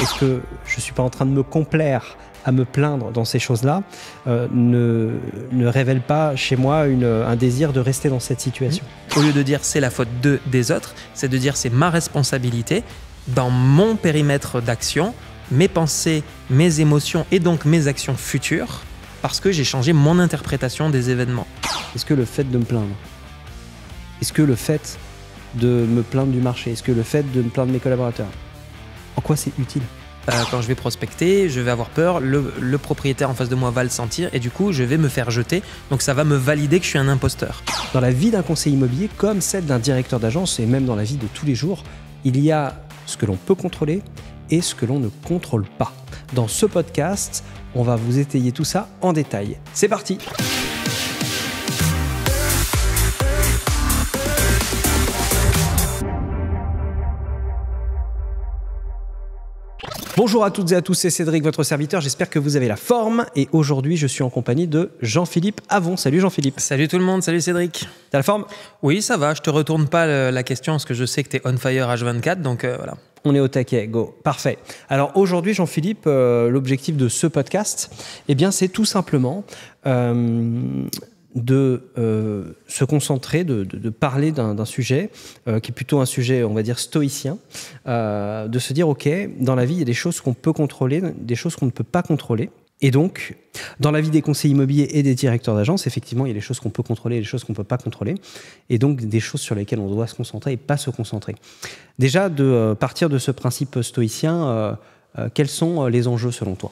Est-ce que je ne suis pas en train de me complaire à me plaindre dans ces choses-là ne révèle pas chez moi un désir de rester dans cette situation. Au lieu de dire c'est la faute des autres, c'est de dire c'est ma responsabilité dans mon périmètre d'action, mes pensées, mes émotions et donc mes actions futures, parce que j'ai changé mon interprétation des événements. Est-ce que le fait de me plaindre, est-ce que le fait de me plaindre du marché, est-ce que le fait de me plaindre de mes collaborateurs, en quoi c'est utile ? Quand je vais prospecter, je vais avoir peur, le propriétaire en face de moi va le sentir et du coup je vais me faire jeter, donc ça va me valider que je suis un imposteur. Dans la vie d'un conseiller immobilier, comme celle d'un directeur d'agence et même dans la vie de tous les jours, il y a ce que l'on peut contrôler et ce que l'on ne contrôle pas. Dans ce podcast, on va vous étayer tout ça en détail. C'est parti! Bonjour à toutes et à tous, c'est Cédric, votre serviteur. J'espère que vous avez la forme. Et aujourd'hui, je suis en compagnie de Jean-Philippe Avon. Salut Jean-Philippe. Salut tout le monde, salut Cédric. T'as la forme ? Oui, ça va, je te retourne pas la question parce que je sais que t'es on fire H24, donc voilà. On est au taquet, go. Parfait. Alors aujourd'hui, Jean-Philippe, l'objectif de ce podcast, eh bien, c'est tout simplement de se concentrer, de parler d'un sujet qui est plutôt un sujet, on va dire, stoïcien, de se dire, OK, dans la vie, il y a des choses qu'on peut contrôler, des choses qu'on ne peut pas contrôler. Et donc, dans la vie des conseillers immobiliers et des directeurs d'agence, effectivement, il y a des choses qu'on peut contrôler et des choses qu'on ne peut pas contrôler. Et donc, des choses sur lesquelles on doit se concentrer et pas se concentrer. Déjà, de partir de ce principe stoïcien, quels sont les enjeux selon toi ?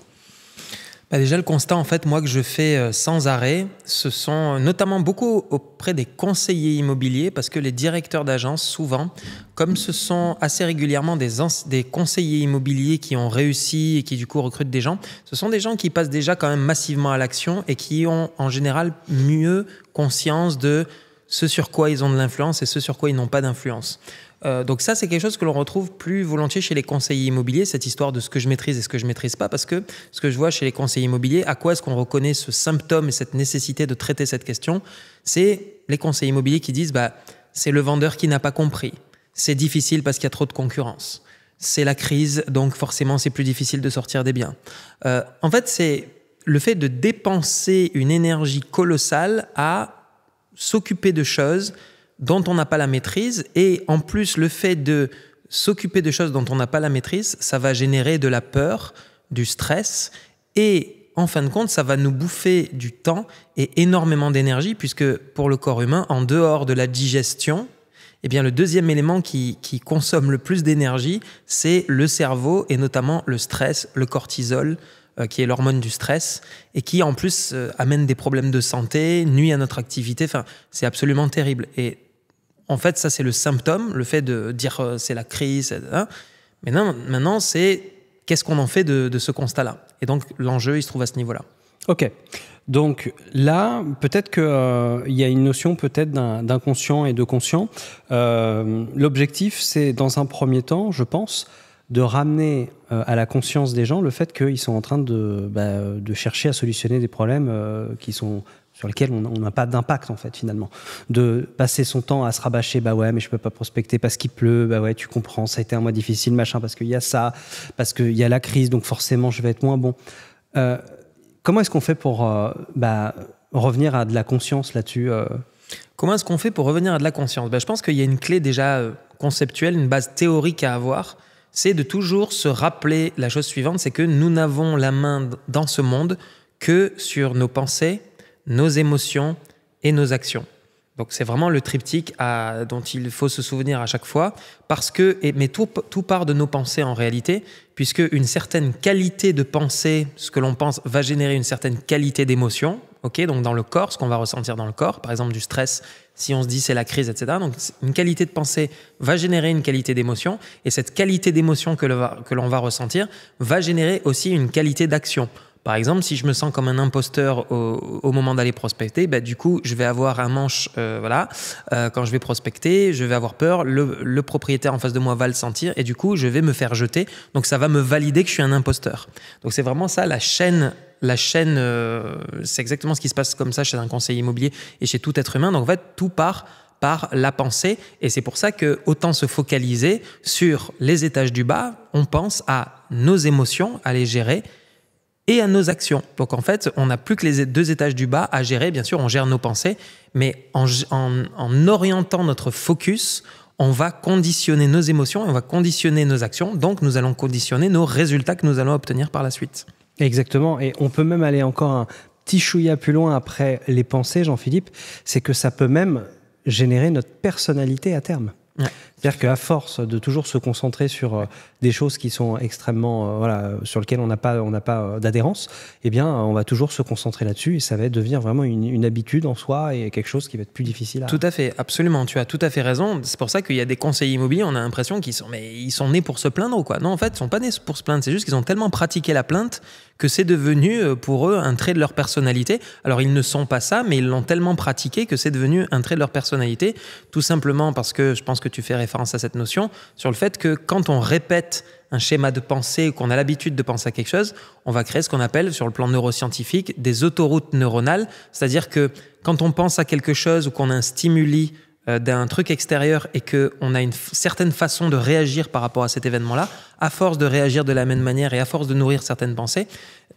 Déjà, le constat, en fait, moi, que je fais sans arrêt, ce sont notamment beaucoup auprès des conseillers immobiliers, parce que les directeurs d'agence, souvent, comme ce sont assez régulièrement des conseillers immobiliers qui ont réussi et qui, du coup, recrutent des gens, ce sont des gens qui passent déjà quand même massivement à l'action et qui ont, en général, mieux conscience de ce sur quoi ils ont de l'influence et ce sur quoi ils n'ont pas d'influence. Donc ça, c'est quelque chose que l'on retrouve plus volontiers chez les conseillers immobiliers, cette histoire de ce que je maîtrise et ce que je maîtrise pas, parce que ce que je vois chez les conseillers immobiliers, à quoi est-ce qu'on reconnaît ce symptôme et cette nécessité de traiter cette question, c'est les conseillers immobiliers qui disent c'est le vendeur qui n'a pas compris, c'est difficile parce qu'il y a trop de concurrence, c'est la crise, donc forcément c'est plus difficile de sortir des biens. En fait, c'est le fait de dépenser une énergie colossale à s'occuper de choses dont on n'a pas la maîtrise, et en plus le fait de s'occuper de choses dont on n'a pas la maîtrise, ça va générer de la peur, du stress, et en fin de compte, ça va nous bouffer du temps et énormément d'énergie, puisque pour le corps humain, en dehors de la digestion, eh bien, le deuxième élément qui consomme le plus d'énergie, c'est le cerveau, et notamment le stress, le cortisol, qui est l'hormone du stress, et qui en plus amène des problèmes de santé, nuit à notre activité, enfin, c'est absolument terrible. Et en fait, ça, c'est le symptôme, le fait de dire c'est la crise. Hein. Mais non, maintenant, c'est qu'est-ce qu'on en fait de ce constat-là. Et donc, l'enjeu, il se trouve à ce niveau-là. OK. Donc là, peut-être qu'il y a une notion peut-être d'inconscient et de conscient. L'objectif, c'est dans un premier temps, je pense, de ramener à la conscience des gens le fait qu'ils sont en train de chercher à solutionner des problèmes sur lesquels on n'a pas d'impact, en fait, finalement. De passer son temps à se rabâcher, ouais, mais je peux pas prospecter parce qu'il pleut, ouais, tu comprends, ça a été un mois difficile, machin, parce qu'il y a ça, parce qu'il y a la crise, donc forcément, je vais être moins bon. Comment est-ce qu'on fait pour revenir à de la conscience là-dessus Comment est-ce qu'on fait pour revenir à de la conscience ? Je pense qu'il y a une clé déjà conceptuelle, une base théorique à avoir, c'est de toujours se rappeler la chose suivante, c'est que nous n'avons la main dans ce monde que sur nos pensées, nos émotions et nos actions. Donc c'est vraiment le triptyque dont il faut se souvenir à chaque fois, mais tout part de nos pensées en réalité, puisque une certaine qualité de pensée, ce que l'on pense, va générer une certaine qualité d'émotion, donc dans le corps, ce qu'on va ressentir dans le corps, par exemple du stress, si on se dit c'est la crise, etc. Donc une qualité de pensée va générer une qualité d'émotion, et cette qualité d'émotion que l'on va ressentir va générer aussi une qualité d'action. Par exemple, si je me sens comme un imposteur au moment d'aller prospecter, du coup, je vais avoir un manche, quand je vais prospecter, je vais avoir peur, le propriétaire en face de moi va le sentir, et du coup, je vais me faire jeter. Donc, ça va me valider que je suis un imposteur. Donc, c'est vraiment ça, la chaîne, c'est exactement ce qui se passe comme ça chez un conseiller immobilier et chez tout être humain. Donc, en fait, tout part par la pensée. Et c'est pour ça que autant se focaliser sur les étages du bas, on pense à nos émotions, à les gérer, et à nos actions. Donc en fait, on n'a plus que les 2 étages du bas à gérer. Bien sûr, on gère nos pensées, mais en orientant notre focus, on va conditionner nos émotions, on va conditionner nos actions. Donc nous allons conditionner nos résultats que nous allons obtenir par la suite. Exactement. Et on peut même aller encore un petit chouïa plus loin après les pensées, Jean-Philippe, c'est que ça peut même générer notre personnalité à terme. Ouais. C'est-à-dire qu'à force de toujours se concentrer sur des choses qui sont extrêmement, sur lesquelles on n'a pas d'adhérence, eh bien, on va toujours se concentrer là-dessus et ça va devenir vraiment une habitude en soi et quelque chose qui va être plus difficile à... Tout à fait, absolument. Tu as tout à fait raison. C'est pour ça qu'il y a des conseillers immobiliers, on a l'impression qu'ils sont nés pour se plaindre ou quoi. Non, en fait, ils ne sont pas nés pour se plaindre. C'est juste qu'ils ont tellement pratiqué la plainte que c'est devenu pour eux un trait de leur personnalité. Alors, ils ne sont pas ça, mais ils l'ont tellement pratiqué que c'est devenu un trait de leur personnalité. Tout simplement parce que je pense que tu fais référence à cette notion sur le fait que quand on répète un schéma de pensée ou qu'on a l'habitude de penser à quelque chose, on va créer ce qu'on appelle, sur le plan neuroscientifique, des autoroutes neuronales. C'est-à-dire que quand on pense à quelque chose ou qu'on a un stimuli d'un truc extérieur et qu'on a une certaine façon de réagir par rapport à cet événement-là, à force de réagir de la même manière et à force de nourrir certaines pensées,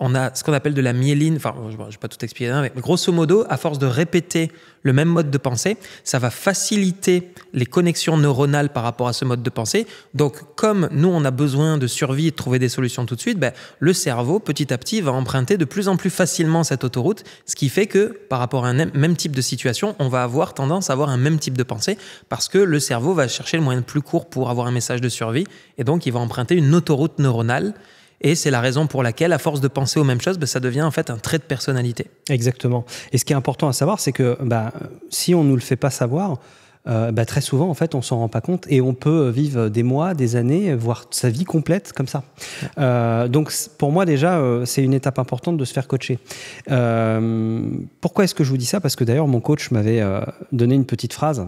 on a ce qu'on appelle de la myéline, enfin, je ne vais pas tout expliquer, mais grosso modo, à force de répéter le même mode de pensée, ça va faciliter les connexions neuronales par rapport à ce mode de pensée. Donc, comme nous, on a besoin de survie et de trouver des solutions tout de suite, le cerveau, petit à petit, va emprunter de plus en plus facilement cette autoroute, ce qui fait que, par rapport à un même type de situation, on va avoir tendance à avoir un même type de pensée parce que le cerveau va chercher le moyen le plus court pour avoir un message de survie et donc il va emprunter une autoroute neuronale. Et c'est la raison pour laquelle, à force de penser aux mêmes choses, ça devient en fait un trait de personnalité. Exactement. Et ce qui est important à savoir, c'est que si on ne nous le fait pas savoir, très souvent, en fait, on s'en rend pas compte et on peut vivre des mois, des années, voire sa vie complète comme ça. Donc, pour moi, déjà, c'est une étape importante de se faire coacher. Pourquoi est-ce que je vous dis ça ? Parce que d'ailleurs, mon coach m'avait donné une petite phrase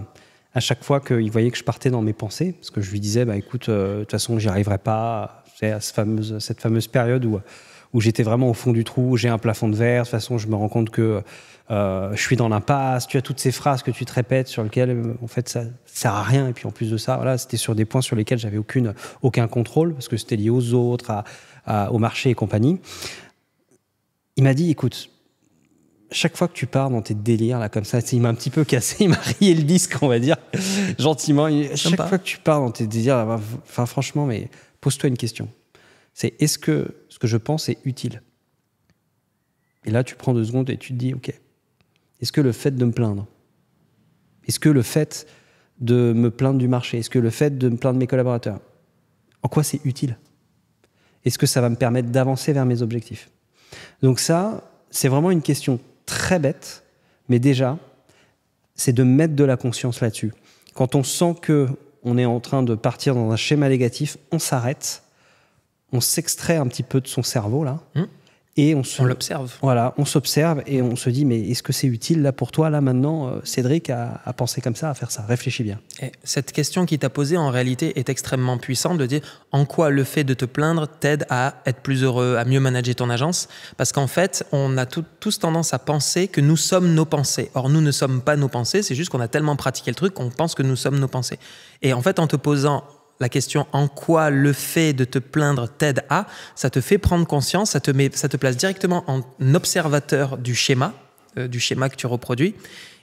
à chaque fois qu'il voyait que je partais dans mes pensées, parce que je lui disais, écoute, de toute façon, j'y arriverai pas. À cette fameuse période où j'étais vraiment au fond du trou, où j'ai un plafond de verre, de toute façon je me rends compte que je suis dans l'impasse, tu as toutes ces phrases que tu te répètes sur lesquelles en fait ça sert à rien, et puis en plus de ça, voilà, c'était sur des points sur lesquels j'avais aucun contrôle, parce que c'était lié aux autres, au marché et compagnie. Il m'a dit, écoute, chaque fois que tu pars dans tes délires là comme ça, il m'a un petit peu cassé, il m'a rayé le disque, on va dire, gentiment. Chaque fois que tu pars dans tes délires, enfin franchement, mais pose-toi une question. C'est est-ce que ce que je pense est utile ? Et là, tu prends 2 secondes et tu te dis, ok, est-ce que le fait de me plaindre, est-ce que le fait de me plaindre du marché, est-ce que le fait de me plaindre de mes collaborateurs, en quoi c'est utile ? Est-ce que ça va me permettre d'avancer vers mes objectifs ? Donc ça, c'est vraiment une question très bête, mais déjà, c'est de mettre de la conscience là-dessus. Quand on sent qu'on est en train de partir dans un schéma négatif, on s'arrête, on s'extrait un petit peu de son cerveau, là, et on l'observe. Voilà, on s'observe et on se dit, mais est-ce que c'est utile, là, pour toi, là, maintenant, Cédric, à penser comme ça, à faire ça ? Réfléchis bien. Et cette question qu'il t'a posée, en réalité, est extrêmement puissante de dire en quoi le fait de te plaindre t'aide à être plus heureux, à mieux manager ton agence. Parce qu'en fait, on a tous tendance à penser que nous sommes nos pensées. Or, nous ne sommes pas nos pensées, c'est juste qu'on a tellement pratiqué le truc qu'on pense que nous sommes nos pensées. Et en fait, en te posant la question en quoi le fait de te plaindre t'aide à, ça te fait prendre conscience, ça te place directement en observateur du schéma que tu reproduis,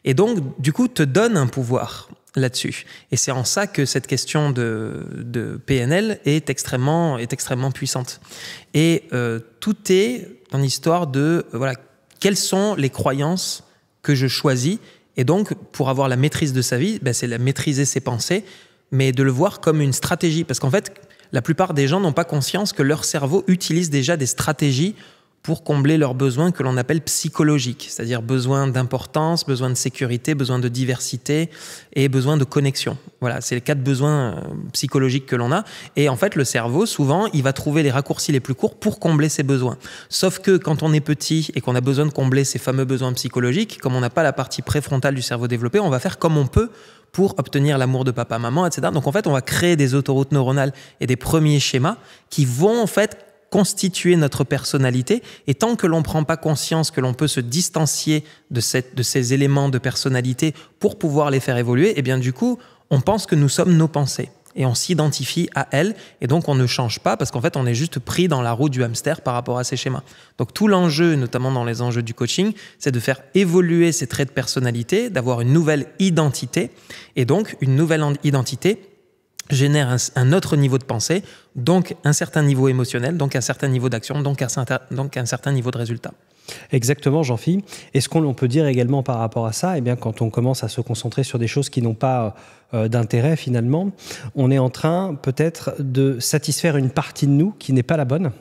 et donc du coup te donne un pouvoir là-dessus. Et c'est en ça que cette question de PNL est extrêmement puissante. Et tout est dans l'histoire de quelles sont les croyances que je choisis, et donc pour avoir la maîtrise de sa vie, c'est maîtriser ses pensées, mais de le voir comme une stratégie. Parce qu'en fait, la plupart des gens n'ont pas conscience que leur cerveau utilise déjà des stratégies pour combler leurs besoins que l'on appelle psychologiques, c'est-à-dire besoin d'importance, besoin de sécurité, besoin de diversité et besoin de connexion. Voilà, c'est les 4 besoins psychologiques que l'on a. Et en fait, le cerveau, souvent, il va trouver les raccourcis les plus courts pour combler ses besoins. Sauf que quand on est petit et qu'on a besoin de combler ces fameux besoins psychologiques, comme on n'a pas la partie préfrontale du cerveau développée, on va faire comme on peut pour obtenir l'amour de papa, maman, etc. Donc en fait, on va créer des autoroutes neuronales et des premiers schémas qui vont en fait constituer notre personnalité. Et tant que l'on ne prend pas conscience que l'on peut se distancier de ces éléments de personnalité pour pouvoir les faire évoluer, et bien du coup, on pense que nous sommes nos pensées. Et on s'identifie à elles, et donc on ne change pas parce qu'en fait on est juste pris dans la roue du hamster par rapport à ces schémas. Donc tout l'enjeu, notamment dans les enjeux du coaching, c'est de faire évoluer ces traits de personnalité, d'avoir une nouvelle identité, et donc une nouvelle identité génère un autre niveau de pensée, donc un certain niveau émotionnel, donc un certain niveau d'action, donc un certain niveau de résultat. Exactement, Jean-Philippe. Et ce qu'on peut dire également par rapport à ça, eh bien, quand on commence à se concentrer sur des choses qui n'ont pas d'intérêt finalement, on est en train peut-être de satisfaire une partie de nous qui n'est pas la bonne.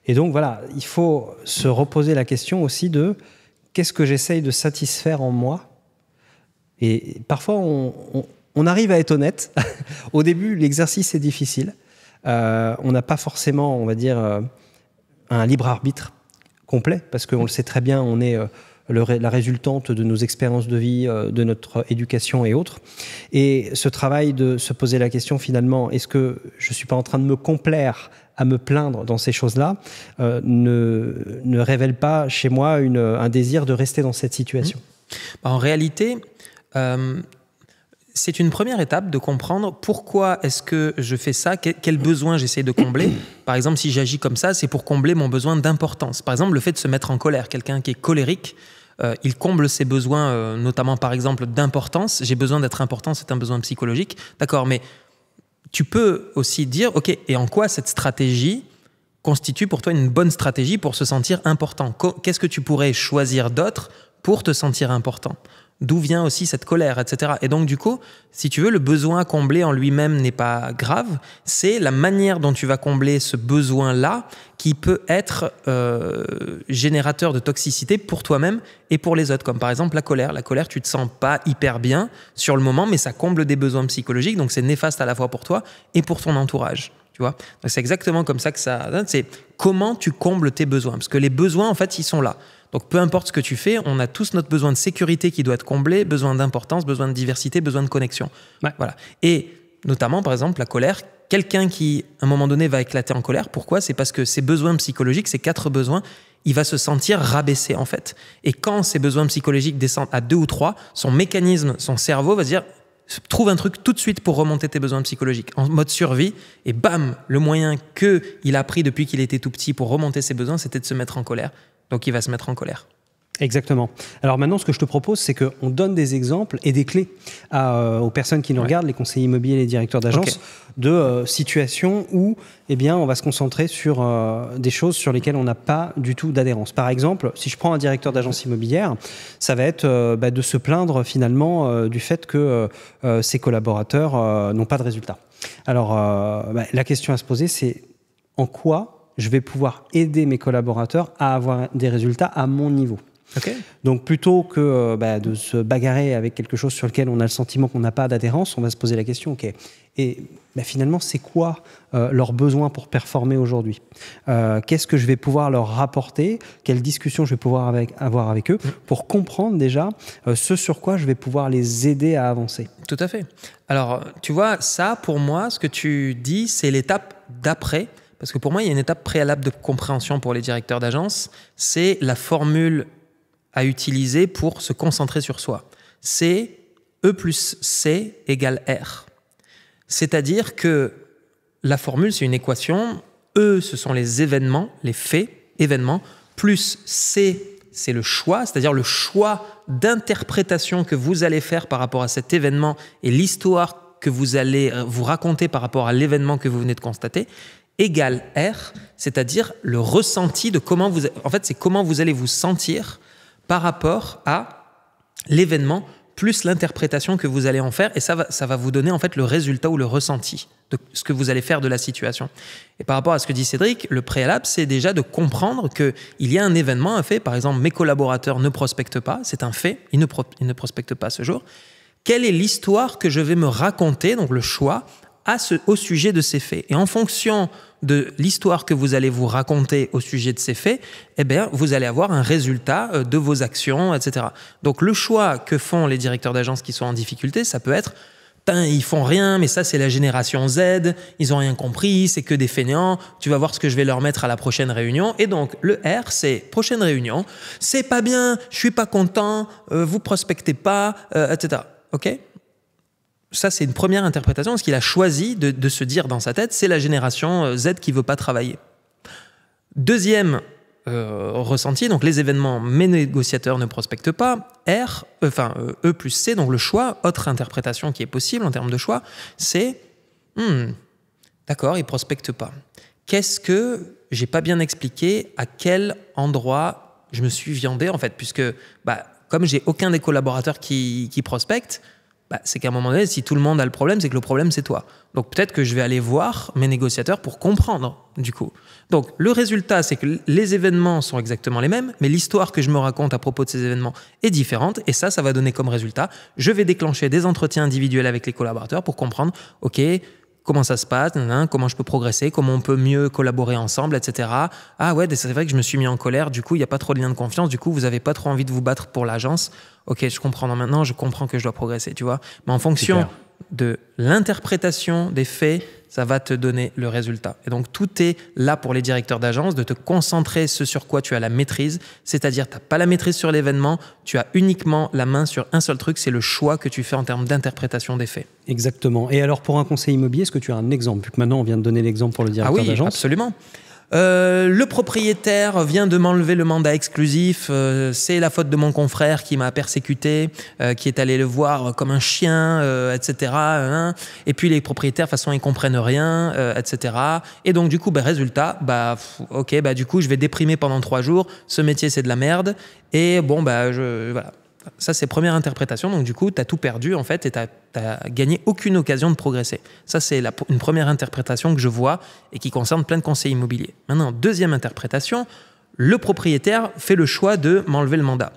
Et donc voilà, il faut se reposer la question aussi de qu'est-ce que j'essaye de satisfaire en moi. Et parfois, on arrive à être honnête. Au début, l'exercice est difficile. On n'a pas forcément, on va dire, un libre arbitre complet, parce qu'on le sait très bien, on est la résultante de nos expériences de vie, de notre éducation et autres. Et ce travail de se poser la question finalement, est-ce que je ne suis pas en train de me complaire à me plaindre dans ces choses-là, ne révèle pas chez moi un désir de rester dans cette situation. En réalité, c'est une première étape de comprendre pourquoi est-ce que je fais ça, quel besoin j'essaie de combler. Par exemple, si j'agis comme ça, c'est pour combler mon besoin d'importance. Par exemple, le fait de se mettre en colère. Quelqu'un qui est colérique, il comble ses besoins, notamment par exemple d'importance. J'ai besoin d'être important, c'est un besoin psychologique. D'accord, mais tu peux aussi dire, ok, et en quoi cette stratégie constitue pour toi une bonne stratégie pour se sentir important? Qu'est-ce que tu pourrais choisir d'autre pour te sentir important? D'où vient aussi cette colère, etc. Et donc, du coup, si tu veux, le besoin à combler en lui-même n'est pas grave. C'est la manière dont tu vas combler ce besoin-là qui peut être générateur de toxicité pour toi-même et pour les autres. Comme par exemple la colère. La colère, tu te sens pas hyper bien sur le moment, mais ça comble des besoins psychologiques. Donc, c'est néfaste à la fois pour toi et pour ton entourage. Tu vois? Donc, c'est exactement comme ça que ça donne. C'est comment tu combles tes besoins. Parce que les besoins, en fait, ils sont là. Donc, peu importe ce que tu fais, on a tous notre besoin de sécurité qui doit être comblé, besoin d'importance, besoin de diversité, besoin de connexion. Ouais. Voilà. Et notamment, par exemple, la colère. Quelqu'un qui, à un moment donné, va éclater en colère. Pourquoi? C'est parce que ses besoins psychologiques, ces 4 besoins, il va se sentir rabaissé, en fait. Et quand ces besoins psychologiques descendent à 2 ou 3, son mécanisme, son cerveau va se dire... Trouve un truc tout de suite pour remonter tes besoins psychologiques en mode survie, et bam, le moyen qu'il a appris depuis qu'il était tout petit pour remonter ses besoins, c'était de se mettre en colère. Donc il va se mettre en colère. Exactement. Alors maintenant, ce que je te propose, c'est qu'on donne des exemples et des clés aux personnes qui nous regardent, les conseillers immobiliers, les directeurs d'agence, de situations où on va se concentrer sur des choses sur lesquelles on n'a pas du tout d'adhérence. Par exemple, si je prends un directeur d'agence immobilière, ça va être de se plaindre finalement du fait que ses collaborateurs n'ont pas de résultats. Alors, la question à se poser, c'est en quoi je vais pouvoir aider mes collaborateurs à avoir des résultats à mon niveau. Okay. Donc plutôt que de se bagarrer avec quelque chose sur lequel on a le sentiment qu'on n'a pas d'adhérence, on va se poser la question, ok, et finalement c'est quoi leurs besoins pour performer aujourd'hui? Qu'est-ce que je vais pouvoir leur rapporter? Quelle discussion je vais pouvoir avoir avec eux pour comprendre déjà ce sur quoi je vais pouvoir les aider à avancer? Tout à fait. Alors tu vois, ça pour moi, ce que tu dis, c'est l'étape d'après. Parce que pour moi, il y a une étape préalable de compréhension pour les directeurs d'agence, c'est la formule à utiliser pour se concentrer sur soi. C'est E plus C égale R. C'est-à-dire que la formule, c'est une équation. E, ce sont les événements, les faits, événements, plus C, c'est le choix, c'est-à-dire le choix d'interprétation que vous allez faire par rapport à cet événement et l'histoire que vous allez vous raconter par rapport à l'événement que vous venez de constater, égale R, c'est-à-dire le ressenti de comment vous... En fait, c'est comment vous allez vous sentir par rapport à l'événement plus l'interprétation que vous allez en faire, et ça va vous donner en fait le résultat ou le ressenti de ce que vous allez faire de la situation. Et par rapport à ce que dit Cédric, le préalable, c'est déjà de comprendre qu'il y a un événement, un fait. Par exemple, mes collaborateurs ne prospectent pas, c'est un fait, ils ne prospectent pas ce jour. Quelle est l'histoire que je vais me raconter, donc le choix, au sujet de ces faits? Et en fonction de l'histoire que vous allez vous raconter au sujet de ces faits, vous allez avoir un résultat de vos actions, etc. Donc le choix que font les directeurs d'agence qui sont en difficulté, ça peut être ils font rien, mais ça c'est la génération Z, ils ont rien compris, c'est que des fainéants, tu vas voir ce que je vais leur mettre à la prochaine réunion. Et donc le R, c'est prochaine réunion, c'est pas bien, je suis pas content, vous prospectez pas, etc. Ok ? Ça c'est une première interprétation, parce qu'il a choisi de se dire dans sa tête, c'est la génération Z qui veut pas travailler. Deuxième ressenti, donc les événements, mes négociateurs ne prospectent pas. E plus C, donc le choix, autre interprétation qui est possible en termes de choix, c'est d'accord, ils prospectent pas. Qu'est-ce que j'ai pas bien expliqué, à quel endroit je me suis viandé en fait, puisque comme j'ai aucun des collaborateurs qui prospectent, c'est qu'à un moment donné, si tout le monde a le problème, c'est que le problème, c'est toi. Donc peut-être que je vais aller voir mes négociateurs pour comprendre, du coup. Donc le résultat, c'est que les événements sont exactement les mêmes, mais l'histoire que je me raconte à propos de ces événements est différente. Et ça va donner comme résultat, je vais déclencher des entretiens individuels avec les collaborateurs pour comprendre, OK, comment ça se passe, comment je peux progresser, comment on peut mieux collaborer ensemble, etc. Ah ouais, c'est vrai que je me suis mis en colère, du coup, il n'y a pas trop de lien de confiance, du coup, vous n'avez pas trop envie de vous battre pour l'agence. Ok, je comprends maintenant, je comprends que je dois progresser, tu vois. Mais en fonction de l'interprétation des faits, ça va te donner le résultat. Et donc, tout est là pour les directeurs d'agence, de te concentrer sur quoi tu as la maîtrise, c'est-à-dire tu n'as pas la maîtrise sur l'événement, tu as uniquement la main sur un seul truc, c'est le choix que tu fais en termes d'interprétation des faits. Exactement. Et alors, pour un conseil immobilier, est-ce que tu as un exemple? Vu que maintenant, on vient de donner l'exemple pour le directeur d'agence. Oui, absolument. Le propriétaire vient de m'enlever le mandat exclusif, c'est la faute de mon confrère qui m'a persécuté, qui est allé le voir comme un chien, etc. Et puis les propriétaires, de toute façon, ils comprennent rien, etc. Et donc du coup, résultat, du coup, je vais déprimer pendant 3 jours, ce métier c'est de la merde, et bon, voilà. Ça, c'est première interprétation. Donc, du coup, tu as tout perdu, en fait, et tu n'as gagné aucune occasion de progresser. Ça, c'est une première interprétation que je vois et qui concerne plein de conseillers immobiliers. Maintenant, deuxième interprétation, le propriétaire fait le choix de m'enlever le mandat.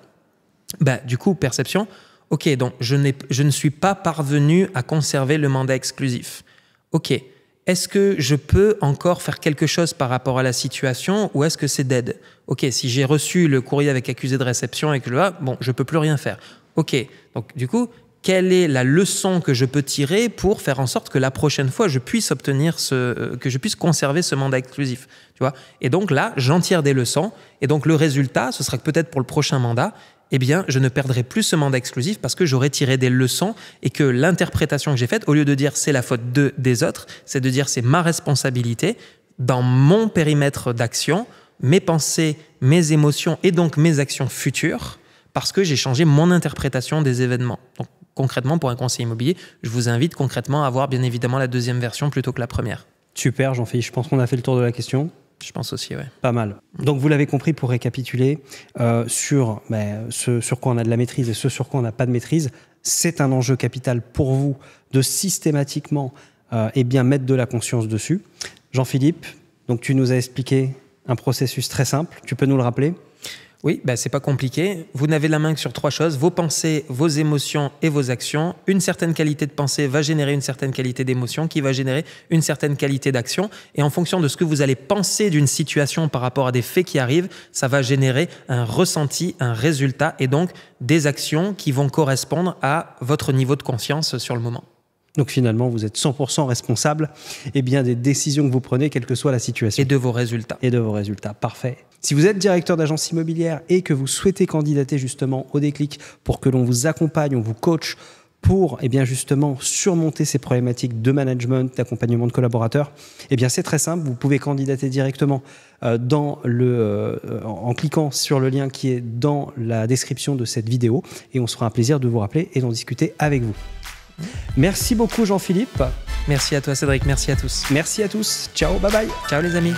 Du coup, perception, OK, donc je ne suis pas parvenu à conserver le mandat exclusif. OK, est-ce que je peux encore faire quelque chose par rapport à la situation ou est-ce que c'est dead? OK, si j'ai reçu le courrier avec accusé de réception et que je peux plus rien faire. OK, donc du coup, quelle est la leçon que je peux tirer pour faire en sorte que la prochaine fois, je puisse que je puisse conserver ce mandat exclusif, tu vois? Et donc là, j'en tire des leçons et donc le résultat, ce sera que peut-être pour le prochain mandat, je ne perdrai plus ce mandat exclusif parce que j'aurai tiré des leçons et que l'interprétation que j'ai faite, au lieu de dire c'est la faute des autres, c'est de dire c'est ma responsabilité dans mon périmètre d'action, mes pensées, mes émotions et donc mes actions futures parce que j'ai changé mon interprétation des événements. Donc concrètement, pour un conseiller immobilier, je vous invite concrètement à avoir bien évidemment la deuxième version plutôt que la première. Super, Jean-Philippe, je pense qu'on a fait le tour de la question. Je pense aussi, oui. Pas mal. Donc, vous l'avez compris, pour récapituler, sur ce sur quoi on a de la maîtrise et ce sur quoi on n'a pas de maîtrise, c'est un enjeu capital pour vous de systématiquement mettre de la conscience dessus. Jean-Philippe, donc tu nous as expliqué un processus très simple. Tu peux nous le rappeler ? Oui, c'est pas compliqué. Vous n'avez la main que sur 3 choses, vos pensées, vos émotions et vos actions. Une certaine qualité de pensée va générer une certaine qualité d'émotion qui va générer une certaine qualité d'action. Et en fonction de ce que vous allez penser d'une situation par rapport à des faits qui arrivent, ça va générer un ressenti, un résultat et donc des actions qui vont correspondre à votre niveau de conscience sur le moment. Donc finalement, vous êtes 100% responsable des décisions que vous prenez, quelle que soit la situation. Et de vos résultats. Et de vos résultats, parfait. Si vous êtes directeur d'agence immobilière et que vous souhaitez candidater justement au Déclic pour que l'on vous accompagne, on vous coach pour justement surmonter ces problématiques de management, d'accompagnement de collaborateurs, c'est très simple, vous pouvez candidater directement en cliquant sur le lien qui est dans la description de cette vidéo et on se fera un plaisir de vous rappeler et d'en discuter avec vous. Merci beaucoup Jean-Philippe. Merci à toi Cédric, merci à tous. Merci à tous, ciao, bye bye. Ciao les amis.